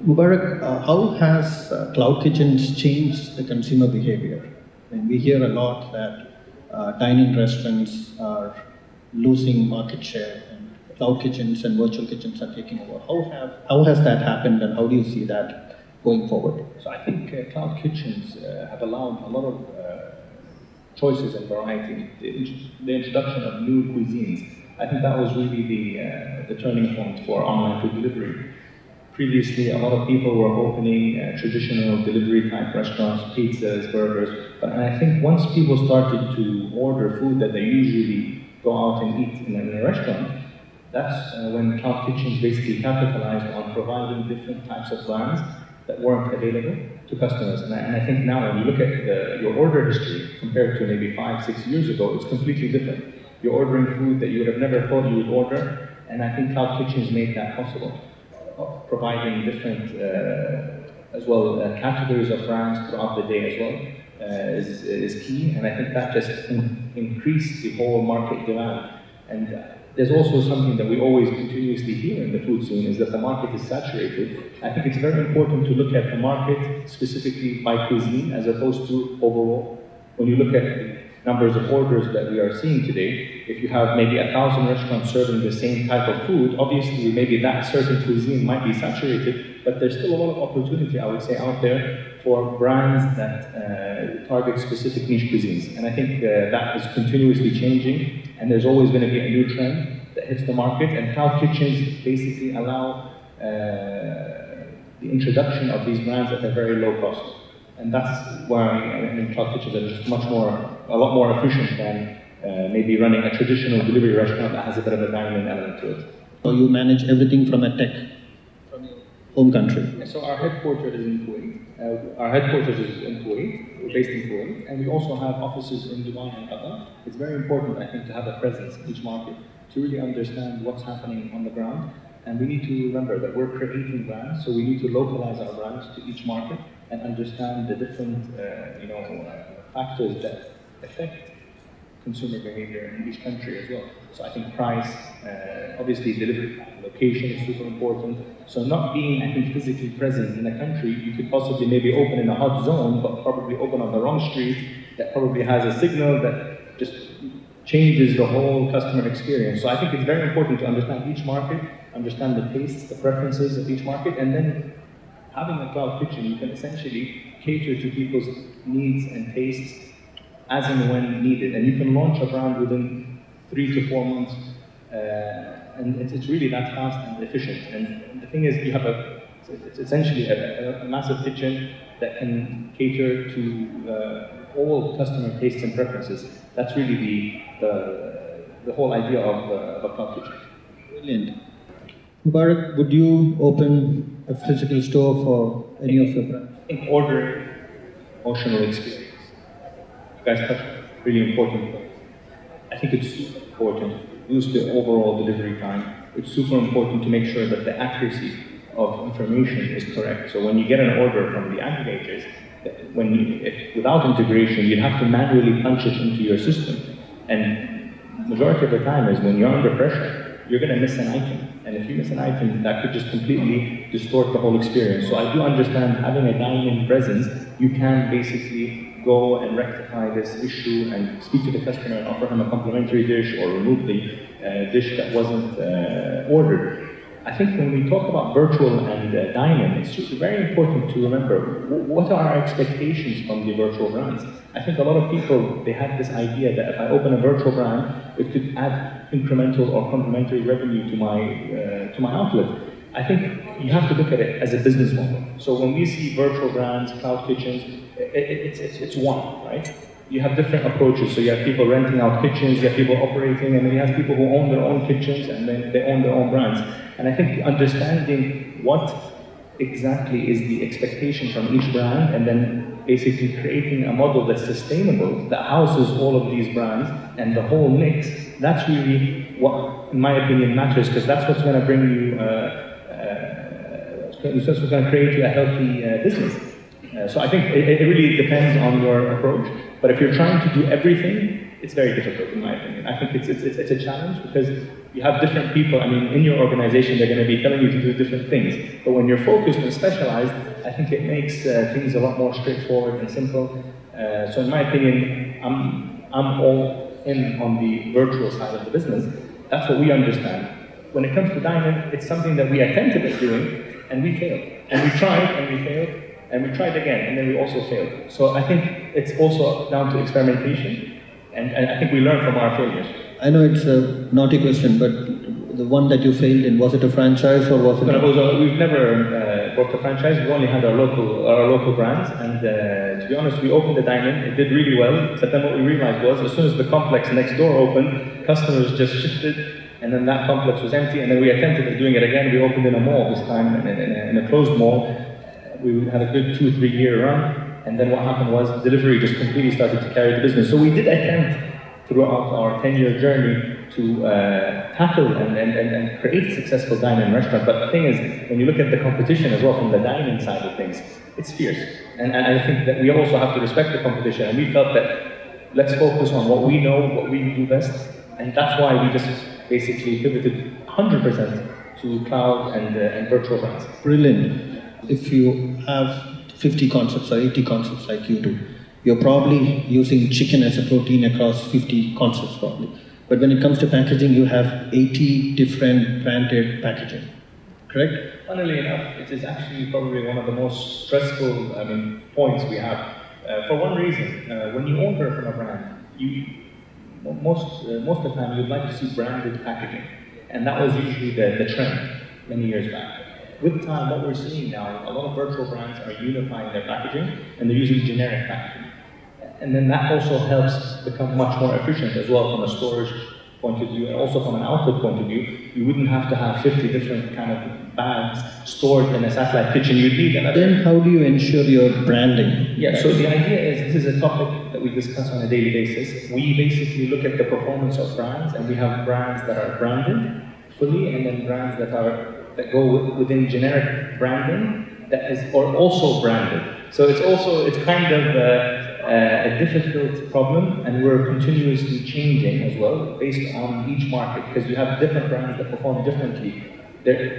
Mubarak, how has cloud kitchens changed the consumer behavior? And we hear a lot that dining restaurants are losing market share, and cloud kitchens and virtual kitchens are taking over. How has that happened, and how do you see that going forward? So I think cloud kitchens have allowed a lot of choices and variety. The introduction of new cuisines, I think that was really the turning point for online food delivery. Previously, a lot of people were opening traditional delivery type restaurants, pizzas, burgers, and I think once people started to order food that they usually go out and eat in a restaurant, that's when cloud kitchens basically capitalized on providing different types of brands that weren't available to customers. And I think now when you look at your order history compared to maybe 5-6 years ago, it's completely different. You're ordering food that you would have never thought you would order, and I think cloud kitchens made that possible. Providing different as well categories of brands throughout the day as well is key, and I think that just increased the whole market demand. And there's also something that we always continuously hear in the food scene is that the market is saturated. I think it's very important to look at the market specifically by cuisine as opposed to overall. When you look at the numbers of orders that we are seeing today, if you have maybe 1,000 restaurants serving the same type of food, obviously maybe that certain cuisine might be saturated, but there's still a lot of opportunity, I would say, out there for brands that target specific niche cuisines. And I think that is continuously changing, and there's always going to be a new trend that hits the market, and cloud kitchens basically allow the introduction of these brands at a very low cost. And that's why cloud kitchens are just a lot more efficient than maybe running a traditional delivery restaurant that has a bit of a dining element to it. So you manage everything from a tech, from your home country? So our headquarters is in Kuwait. We're based in Kuwait, and we also have offices in Dubai and Qatar. It's very important, I think, to have a presence in each market to really understand what's happening on the ground. And we need to remember that we're creating brands, so we need to localize our brands to each market and understand the different factors that affect consumer behavior in each country as well. So I think price, obviously delivery location is super important. So not being, I think, physically present in a country, you could possibly maybe open in a hot zone, but probably open on the wrong street that probably has a signal that just changes the whole customer experience. So I think it's very important to understand each market, understand the tastes, the preferences of each market, and then having a cloud kitchen, you can essentially cater to people's needs and tastes as and when needed. And you can launch a brand within 3 to 4 months, and it's really that fast and efficient. And the thing is, it's essentially a massive kitchen that can cater to all customer tastes and preferences. That's really the whole idea of a cloud kitchen. Brilliant. Mubarak, would you open a physical store for any of your brands? I think ordering, emotional experience. You guys touched a really important point. I think it's super important. Use the overall delivery time. It's super important to make sure that the accuracy of information is correct. So when you get an order from the aggregators, if without integration, you'd have to manually punch it into your system. And majority of the time is when you're under pressure, you're going to miss an item. And if you miss an item, that could just completely distort the whole experience. So I do understand having a dine-in presence, you can basically go and rectify this issue and speak to the customer and offer him a complimentary dish or remove the dish that wasn't ordered. I think when we talk about virtual and dine-in, it's just very important to remember what are our expectations from the virtual brands. I think a lot of people, they have this idea that if I open a virtual brand, it could add incremental or complementary revenue to my outlet. I think you have to look at it as a business model. So when we see virtual brands, cloud kitchens, it's one, right? You have different approaches. So you have people renting out kitchens, you have people operating, and then you have people who own their own kitchens and then they own their own brands. And I think understanding what exactly is the expectation from each brand and then basically creating a model that's sustainable, that houses all of these brands and the whole mix, that's really what, in my opinion, matters, because that's what's going to bring you, that's what's going to create you a healthy business. So I think it really depends on your approach. But if you're trying to do everything, it's very difficult in my opinion. I think it's a challenge because you have different people. I mean, in your organization, they're going to be telling you to do different things. But when you're focused and specialized, I think it makes things a lot more straightforward and simple. So in my opinion, I'm all in on the virtual side of the business. That's what we understand. When it comes to dining, it's something that we attempted at doing, and we failed. And we tried, and we failed, and we tried again, and then we also failed. So I think it's also down to experimentation, and I think we learn from our failures. I know it's a naughty question, but the one that you failed in, was it a franchise or was it? We've never worked a franchise. We only had our local brands, and to be honest, we opened the dine-in. It did really well, but then what we realized was, as soon as the complex next door opened, customers just shifted. And then that complex was empty, and then we attempted at doing it again. We opened in a mall this time, in a closed mall. We had a good 2-3 year run, and then what happened was delivery just completely started to carry the business. So we did attempt throughout our 10-year journey to tackle and create a successful dine-in restaurant. But the thing is, when you look at the competition as well from the dining side of things, it's fierce. And I think that we also have to respect the competition, and we felt that let's focus on what we know, what we do best, and that's why we just basically pivoted 100% to cloud and virtual brands. Brilliant. If you have 50 concepts or 80 concepts like you do, you're probably using chicken as a protein across 50 concepts probably. But when it comes to packaging, you have 80 different branded packaging, correct? Funnily enough, it is actually probably one of the most stressful points we have. For one reason, when you order from a brand, most of the time you'd like to see branded packaging, and that was usually the trend many years back. With time, what we're seeing now, a lot of virtual brands are unifying their packaging, and they're using generic packaging. And then that also helps become much more efficient as well from a storage point of view, and also from an output point of view. You wouldn't have to have 50 different kind of bags stored in a satellite kitchen. You'd need another. Then how do you ensure your branding? Yeah, so the idea is, this is a topic that we discuss on a daily basis. We basically look at the performance of brands, and we have brands that are branded fully, and then brands that go within generic branding that is or also branded. So it's kind of a difficult problem, and we're continuously changing as well based on each market, because you have different brands that perform differently.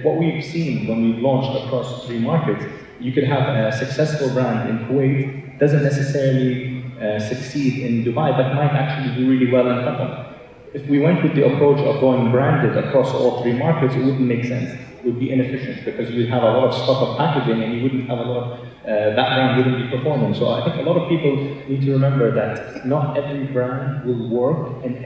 What we've seen when we've launched across 3 markets, you could have a successful brand in Kuwait, doesn't necessarily succeed in Dubai, but might actually do really well in Qatar. If we went with the approach of going branded across all 3 markets, it wouldn't make sense. It would be inefficient because you'd have a lot of stock of packaging, and you wouldn't have a lot of, that brand wouldn't be performing. So I think a lot of people need to remember that not every brand will work in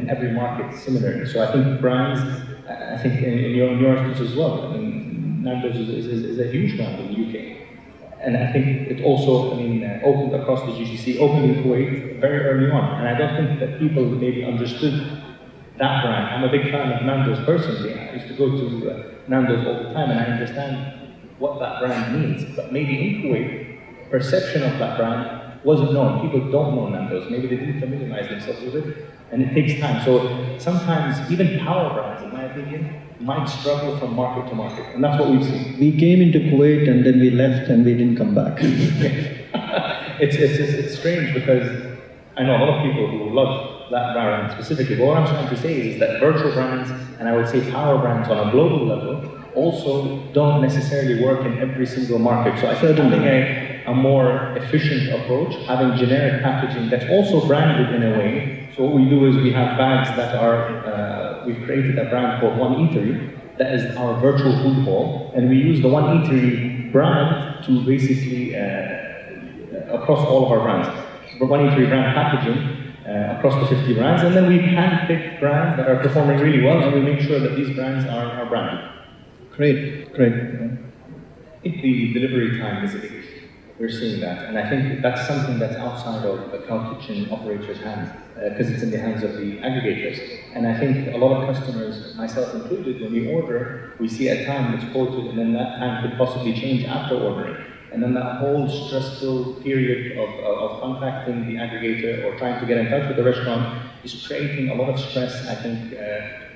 every market similarly. So I think brands, I think in your instance as well, I mean, Nando's is a huge brand in the UK. And I think it also, opened across the GCC, opened in Kuwait very early on. And I don't think that people maybe understood that brand. I'm a big fan of Nando's personally. I used to go to Nando's all the time, and I understand what that brand means. But maybe in Kuwait, perception of that brand wasn't known. People don't know Nando's. Maybe they didn't familiarize themselves with it, and it takes time. So sometimes even power brands, in my opinion, might struggle from market to market, and that's what we've seen. We came into Kuwait and then we left and we didn't come back. It's strange because I know a lot of people who love that brand specifically, but what I'm trying to say is that virtual brands, and I would say power brands on a global level, also don't necessarily work in every single market. So I think having a more efficient approach, having generic packaging that's also branded in a way. So what we do is we have bags that are, we've created a brand called One Eatery, that is our virtual food hall, and we use the One Eatery brand to basically, across all of our brands. One Eatery brand packaging, across the 50 brands, and then we handpick brands that are performing really well, and we make sure that these brands are branded. Great. I think the delivery time is a big issue. We're seeing that, and I think that's something that's outside of the cloud kitchen operator's hands, because it's in the hands of the aggregators. And I think a lot of customers, myself included, when we order, we see a time that's quoted, and then that time could possibly change after ordering. And then that whole stressful period of contacting the aggregator or trying to get in touch with the restaurant is creating a lot of stress, I think,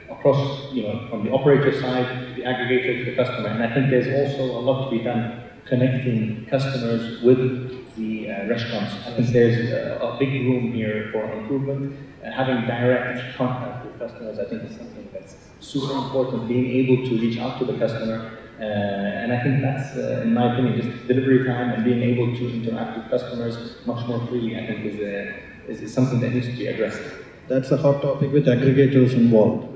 across, from the operator side to the aggregator to the customer. And I think there's also a lot to be done connecting customers with the restaurants. I think there's a big room here for improvement. Having direct contact with customers, I think, is something that's super important. Being able to reach out to the customer, and I think that's, in my opinion, just delivery time and being able to interact with customers much more freely, I think, is something that needs to be addressed. That's a hot topic with aggregators involved.